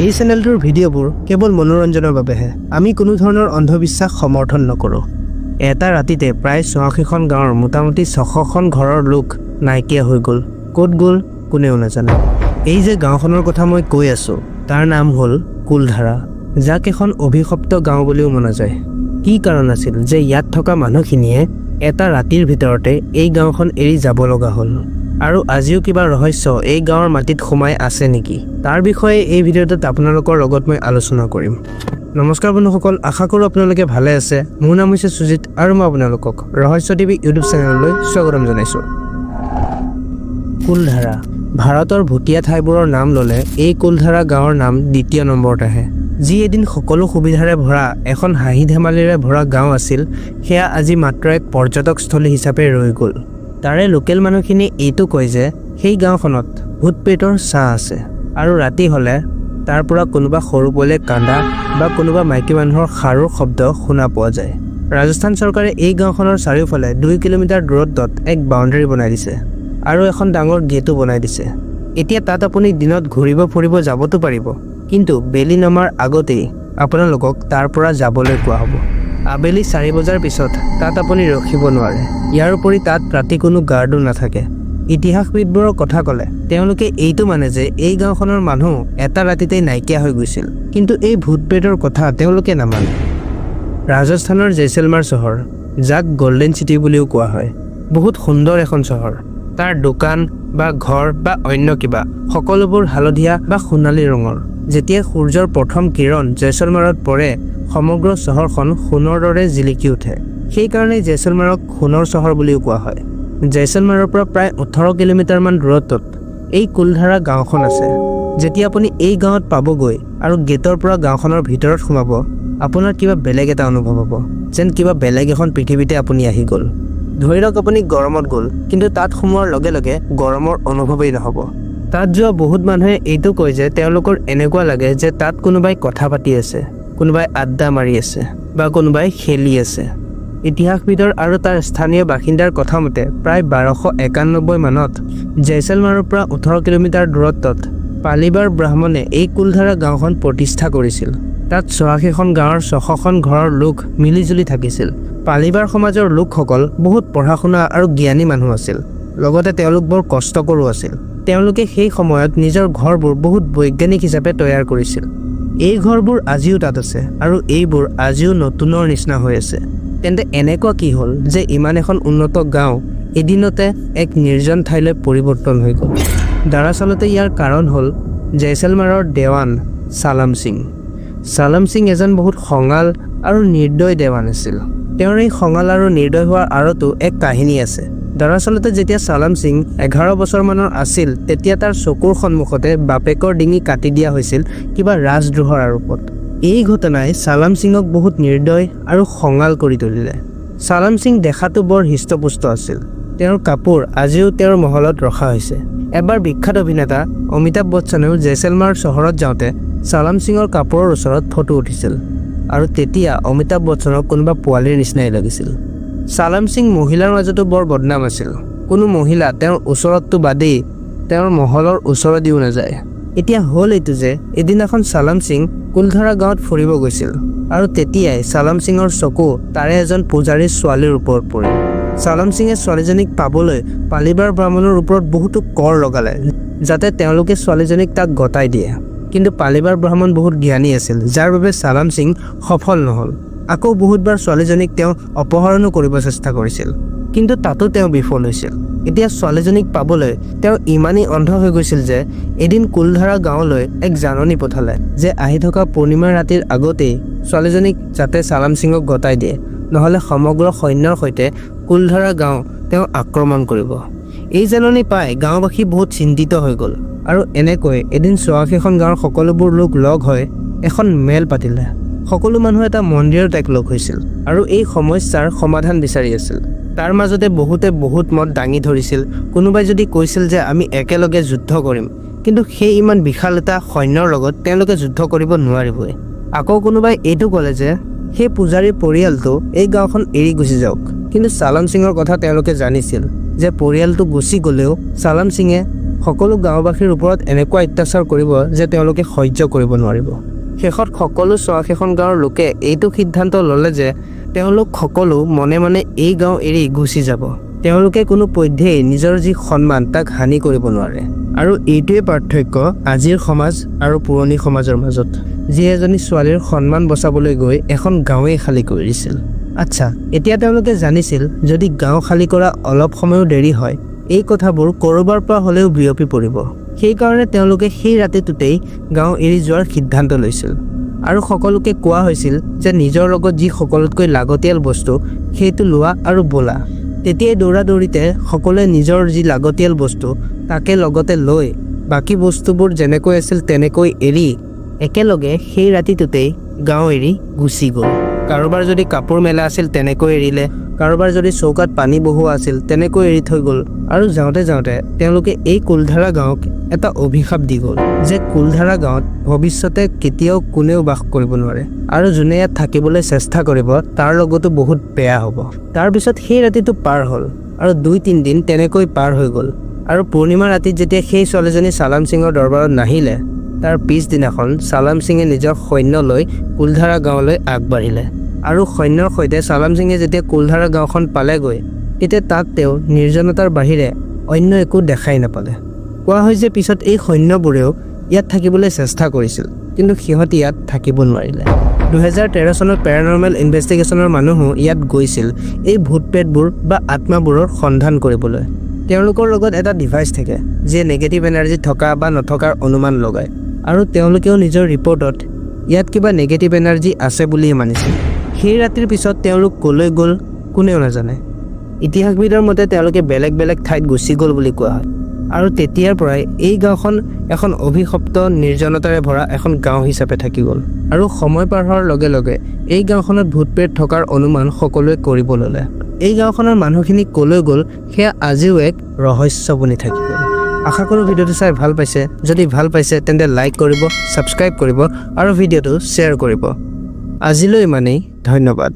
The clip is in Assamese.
এই চেনেলটোৰ ভিডিঅ'বোৰ কেৱল মনোৰঞ্জনৰ বাবেহে। আমি কোনো ধৰণৰ অন্ধবিশ্বাস সমৰ্থন নকৰোঁ। এটা ৰাতিতে প্ৰায় ৮৬খন গাঁৱৰ মোটামুটি ৬০০খন ঘৰৰ লোক নাইকিয়া হৈ গ'ল। ক'ত গ'ল কোনেও নাজানে। এই যে গাঁওখনৰ কথা মই কৈ আছোঁ তাৰ নাম হ'ল কুলধাৰা, যাক এখন অভিশপ্ত গাঁও বুলিও মনা যায়। কি কাৰণ আছিল যে ইয়াত থকা মানুহখিনিয়ে এটা ৰাতিৰ ভিতৰতে এই গাঁওখন এৰি যাব লগা হ'ল? আৰু আজিও কিবা ৰহস্য এই গাঁৱৰ মাটিত সোমাই আছে নেকি? তাৰ বিষয়ে এই ভিডিঅ'টোত আপোনালোকৰ লগত মই আলোচনা কৰিম। নমস্কাৰ বন্ধুসকল, আশা কৰোঁ আপোনালোকে ভালে আছে। মোৰ নাম হৈছে সুজিত আৰু মই আপোনালোকক ৰহস্য টিভি ইউটিউব চেনেললৈ স্বাগতম জনাইছোঁ। কুলধাৰা ভাৰতৰ ভুটীয়া ঠাইবোৰৰ নাম ল'লে এই কুলধাৰা গাঁৱৰ নাম দ্বিতীয় নম্বৰত আহে। যি এদিন সকলো সুবিধাৰে ভৰা এখন হাঁহি ধেমালিৰে ভৰা গাঁও আছিল, সেয়া আজি মাত্ৰ এক পৰ্যটকস্থলী হিচাপে ৰৈ গ'ল। তাৰে লোকেল মানুহখিনি এইটো কয় যে সেই গাঁওখনত ভূত প্ৰেতৰ ছাঁ আছে আৰু ৰাতি হ'লে তাৰ পৰা কোনোবা সৰু পোৱালীয়ে কান্দা বা কোনোবা মাইকী মানুহৰ খাৰুৰ শব্দ শুনা পোৱা যায়। ৰাজস্থান চৰকাৰে এই গাঁওখনৰ চাৰিওফালে ২ কিলোমিটাৰ দূৰত্বত এক বাউণ্ডেৰী বনাই দিছে আৰু এখন ডাঙৰ গেটো বনাই দিছে। এতিয়া তাত আপুনি দিনত ঘূৰিব ফুৰিব যাবতো পাৰিব, কিন্তু বেলি নমাৰ আগতেই আপোনালোকক তাৰ পৰা যাবলৈ কোৱা হ'ব। আবেলি ৪ বজাৰ পিছত তাত আপুনি ৰখিব নোৱাৰে। ইয়াৰ উপৰি তাত ৰাতি কোনো গাৰ্ডো নাথাকে। ইতিহাসবিদবোৰৰ কথা ক'লে তেওঁলোকে এইটো মানে যে এই গাঁওখনৰ মানুহ এটা ৰাতিতেই নাইকিয়া হৈ গৈছিল, কিন্তু এই ভূত প্ৰেতৰ কথা তেওঁলোকে নামানে। ৰাজস্থানৰ জেইছলমাৰ চহৰ, যাক গল্ডেন চিটি বুলিও কোৱা হয়, বহুত সুন্দৰ এখন চহৰ। তাৰ দোকান বা ঘৰ বা অন্য কিবা সকলোবোৰ হালধীয়া বা সোণালী ৰঙৰ। যেতিয়া সূৰ্যৰ প্ৰথম কিৰণ জেইছলমাৰত পৰে, সমগ্ৰ চহৰখন সোণৰ দৰে জিলিকি উঠে। সেইকাৰণে জেইছলমাৰক সোণৰ চহৰ বুলিও কোৱা হয়। জেইছলমাৰৰ পৰা প্ৰায় ১৮ কিলোমিটাৰমান দূৰত্বত এই কুলধাৰা গাঁওখন আছে। যেতিয়া আপুনি এই গাঁৱত পাবগৈ আৰু গেটৰ পৰা গাঁওখনৰ ভিতৰত সোমাব, আপোনাৰ কিবা বেলেগ এটা অনুভৱ হ'ব, যেন কিবা বেলেগ এখন পৃথিৱীতে আপুনি আহি গ'ল। ধৰি লওক আপুনি গৰমত গ'ল, কিন্তু তাত সোমোৱাৰ লগে লগে গৰমৰ অনুভৱেই নহ'ব। তাত যোৱা বহুত মানুহে এইটো কয় যে তেওঁলোকৰ এনেকুৱা লাগে যে তাত কোনোবাই কথা পাতি আছে, কোনোবাই আড্ডা মাৰি আছে বা কোনোবাই খেলি আছে। ইতিহাসবিদৰ আৰু তাৰ স্থানীয় বাসিন্দাৰ কথা মতে প্ৰায় ১২৯১ মানত জেইছলমাৰৰ পৰা ১৮ কিলোমিটাৰ দূৰত্বত পালিবাৰ ব্ৰাহ্মণে এই কুলধাৰা গাঁওখন প্ৰতিষ্ঠা কৰিছিল। তাত ৮৬খন গাঁৱৰ ৬০০খন ঘৰৰ লোক মিলিজুলি থাকিছিল। পালিবাৰ সমাজৰ লোকসকল বহুত পঢ়া শুনা আৰু জ্ঞানী মানুহ আছিল, লগতে তেওঁলোক বৰ কষ্টকৰো আছিল। তেওঁলোকে সেই সময়ত নিজৰ ঘৰবোৰ বহুত বৈজ্ঞানিক হিচাপে তৈয়াৰ কৰিছিল। এই ঘৰবোৰ আজিও তাত আছে আৰু এইবোৰ আজিও নতুনৰ নিচিনা হৈ আছে। তেন্তে এনেকুৱা কি হ'ল যে ইমান এখন উন্নত গাঁও এদিনতে এক নিৰ্জন ঠাইলৈ পৰিৱৰ্তন হৈ গ'ল? দৰাচলতে ইয়াৰ কাৰণ হ'ল জেইছলমাৰৰ দেৱান ছালাম সিং। ছালাম সিং এজন বহুত খঙাল আৰু নিৰ্দয় দেৱান আছিল। তেওঁৰ এই খঙাল আৰু নিৰ্দয় হোৱাৰ আঁৰতো এক কাহিনী আছে। দৰাচলতে যেতিয়া ছালাম সিং ১১ বছৰমানৰ আছিল, তেতিয়া তাৰ চকুৰ সন্মুখতে বাপেকৰ ডিঙি কাটি দিয়া হৈছিল কিবা ৰাজদ্ৰোহৰ আৰোপত। এই ঘটনাই ছালাম সিঙক বহুত নিৰ্দয় আৰু খঙাল কৰি তুলিলে। ছালাম সিং দেখাটো বৰ হৃষ্টপুষ্ট আছিল। তেওঁৰ কাপোৰ আজিও তেওঁৰ মহলত ৰখা হৈছে। এবাৰ বিখ্যাত অভিনেতা অমিতাভ বচ্চনেও জেইছলমাৰ চহৰত যাওঁতে ছালাম সিঙৰ কাপোৰৰ ওচৰত ফটো উঠিছিল আৰু তেতিয়া অমিতাভ বচ্চনক কোনোবা পোৱালীৰ নিচিনাই লাগিছিল। ছালাম সিং মহিলাৰ মাজতো বৰ বদনাম আছিল। কোনো মহিলা তেওঁৰ ওচৰততো বাদেই তেওঁৰ মহলৰ ওচৰদিও নাযায়। এতিয়া হ'ল এইটো যে এদিনাখন ছালাম সিং কুলধাৰা গাঁৱত ফুৰিব গৈছিল আৰু তেতিয়াই ছালাম সিঙৰ চকু তাৰে এজন পূজাৰীৰ ছোৱালীৰ ওপৰত পৰিল। ছালাম সিঙে ছোৱালীজনীক পাবলৈ পালিবাৰ ব্ৰাহ্মণৰ ওপৰত বহুতো কৰ লগালে, যাতে তেওঁলোকে ছোৱালীজনীক তাক গতাই দিয়ে। কিন্তু পালিবাৰ ব্ৰাহ্মণ বহুত জ্ঞানী আছিল, যাৰ বাবে ছালাম সিং সফল নহ'ল। আকৌ বহুতবাৰ ছোৱালীজনীক তেওঁ অপহৰণো কৰিব চেষ্টা কৰিছিল, কিন্তু তাতো তেওঁ বিফল হৈছিল। এতিয়া ছোৱালীজনীক পাবলৈ তেওঁ ইমানেই অন্ধ হৈ গৈছিল যে এদিন কুলধাৰা গাঁৱলৈ এক জাননী পঠালে যে আহি থকা পূৰ্ণিমাৰ ৰাতিৰ আগতেই ছোৱালীজনীক যাতে ছালাম সিঙক গতাই দিয়ে, নহ'লে সমগ্ৰ সৈন্যৰ সৈতে কুলধাৰা গাঁও তেওঁ আক্ৰমণ কৰিব। এই জাননী পাই গাঁওবাসী বহুত চিন্তিত হৈ গ'ল আৰু এনেকৈ এদিন ৮৬খন গাঁৱৰ সকলোবোৰ লোক লগ হৈ এখন মেল পাতিলে। সকলো মানুহ এটা মন্দিৰত এক লগ হৈছিল আৰু এই সমস্যাৰ সমাধান বিচাৰি আছিল। তাৰ মাজতে বহুতে বহুত মত দাঙি ধৰিছিল। কোনোবাই যদি কৈছিল যে আমি একেলগে যুদ্ধ কৰিম, কিন্তু সেই ইমান বিশাল এটা সৈন্যৰ লগত তেওঁলোকে যুদ্ধ কৰিব নোৱাৰিবই। আকৌ কোনোবাই এইটো ক'লে যে সেই পূজাৰীৰ পৰিয়ালটো এই গাঁওখন এৰি গুচি যাওক, কিন্তু ছালাম সিঙৰ কথা তেওঁলোকে জানিছিল যে পৰিয়ালটো গুচি গ'লেও ছালাম সিঙে সকলো গাঁওবাসীৰ ওপৰত এনেকুৱা অত্যাচাৰ কৰিব যে তেওঁলোকে সহ্য কৰিব নোৱাৰিব। শেষত সকলো ৬-খন গাঁৱৰ লোকে এইটো সিদ্ধান্ত ল'লে যে তেওঁলোক সকলো মনে মনে এই গাঁও এৰি গুচি যাব। তেওঁলোকে কোনো পধ্যেই নিজৰ যি সন্মান তাক হানি কৰিব নোৱাৰে। আৰু এইটোৱে পাৰ্থক্য আজিৰ সমাজ আৰু পুৰণি সমাজৰ মাজত, যি এজনী ছোৱালীৰ সন্মান বচাবলৈ গৈ এখন গাঁৱেই খালী কৰি দিছিল। আচ্ছা, এতিয়া তেওঁলোকে জানিছিল যদি গাঁও খালী কৰা অলপ সময়ো দেৰি হয় এই কথাবোৰ ক'ৰবাৰ পৰা হ'লেও বিয়পি পৰিব। সেইকাৰণে তেওঁলোকে সেই ৰাতিটোতেই গাঁও এৰি যোৱাৰ সিদ্ধান্ত লৈছিল। আৰু সকলোকে কোৱা হৈছিল যে নিজৰ লগত যি সকলোতকৈ লাগতিয়াল বস্তু সেইটো লোৱা আৰু ব'লা। তেতিয়াই দৌৰাদৌৰিতে সকলোৱে নিজৰ যি লাগতিয়াল বস্তু তাকে লগতে লৈ বাকী বস্তুবোৰ যেনেকৈ আছিল তেনেকৈ এৰি একেলগে সেই ৰাতিটোতেই গাঁও এৰি গুচি গ'ল। কাৰোবাৰ যদি কাপোৰ মেলা আছিল তেনেকৈ এৰিলে, কাৰোবাৰ যদি চৌকাত পানী বহোৱা আছিল তেনেকৈ এৰি থৈ গ'ল। আৰু যাওঁতে যাওঁতে তেওঁলোকে এই কুলধাৰা গাঁৱক এটা অভিশাপ দি গ'ল যে কুলধাৰা গাঁৱত ভৱিষ্যতে কেতিয়াও কোনেও বাস কৰিব নোৱাৰে, আৰু যোনে ইয়াত থাকিবলৈ চেষ্টা কৰিব তাৰ লগতো বহুত বেয়া হ'ব। তাৰপিছত সেই ৰাতিটো পাৰ হ'ল আৰু ২-৩ দিন তেনেকৈ পাৰ হৈ গ'ল। আৰু পূৰ্ণিমা ৰাতিত যেতিয়া সেই ছোৱালীজনী চালাম সিঙৰ দৰবাৰত নাহিলে, তাৰ পিছদিনাখন চালাম সিঙে নিজৰ সৈন্য লৈ কুলধাৰা গাঁৱলৈ আগবাঢ়িলে। আৰু সৈন্যৰ সৈতে চালাম সিঙে যেতিয়া কুলধাৰা গাঁওখন পালেগৈ তেতিয়া তাত তেওঁ নিৰ্জনতাৰ বাহিৰে অন্য একো দেখাই নাপালে। কোৱা হয় যে পিছত এই সৈন্যবোৰেও ইয়াত থাকিবলৈ চেষ্টা কৰিছিল, কিন্তু সিহঁতি ইয়াত থাকিব নোৱাৰিলে। ২০১৩ চনত পেৰানৰ্মেল ইনভেষ্টিগেশ্যনৰ মানুহো ইয়াত গৈছিল এই ভূত প্ৰেতবোৰ বা আত্মাবোৰৰ সন্ধান কৰিবলৈ। তেওঁলোকৰ লগত এটা ডিভাইচ থাকে যিয়ে নেগেটিভ এনাৰ্জি থকা বা নথকাৰ অনুমান লগায়, আৰু তেওঁলোকেও নিজৰ ৰিপৰ্টত ইয়াত কিবা নেগেটিভ এনাৰ্জি আছে বুলিয়ে মানিছিল। সেই ৰাতিৰ পিছত তেওঁলোক ক'লৈ গ'ল কোনেও নাজানে। ইতিহাসবিদৰ মতে তেওঁলোকে বেলেগ বেলেগ ঠাইত গুচি গ'ল বুলি কোৱা হয়। আৰু তেতিয়াৰ পৰাই এই গাঁওখন এখন অভিশপ্ত নিৰ্জনতাৰে ভৰা এখন গাঁও হিচাপে থাকি গ'ল। আৰু সময় পাৰ হোৱাৰ লগে লগে এই গাঁওখনত ভূত প্ৰেত থকাৰ অনুমান সকলোৱে কৰিব ল'লে। এই গাঁওখনৰ মানুহখিনি ক'লৈ গ'ল সেয়া আজিও এক ৰহস্য বনি থাকি গ'ল। আশা কৰোঁ ভিডিঅ'টো চাই ভাল পাইছে। যদি ভাল পাইছে তেন্তে লাইক কৰিব, ছাবস্ক্ৰাইব কৰিব আৰু ভিডিঅ'টো শ্বেয়াৰ কৰিব। আজিলৈ ইমানেই, ধন্যবাদ।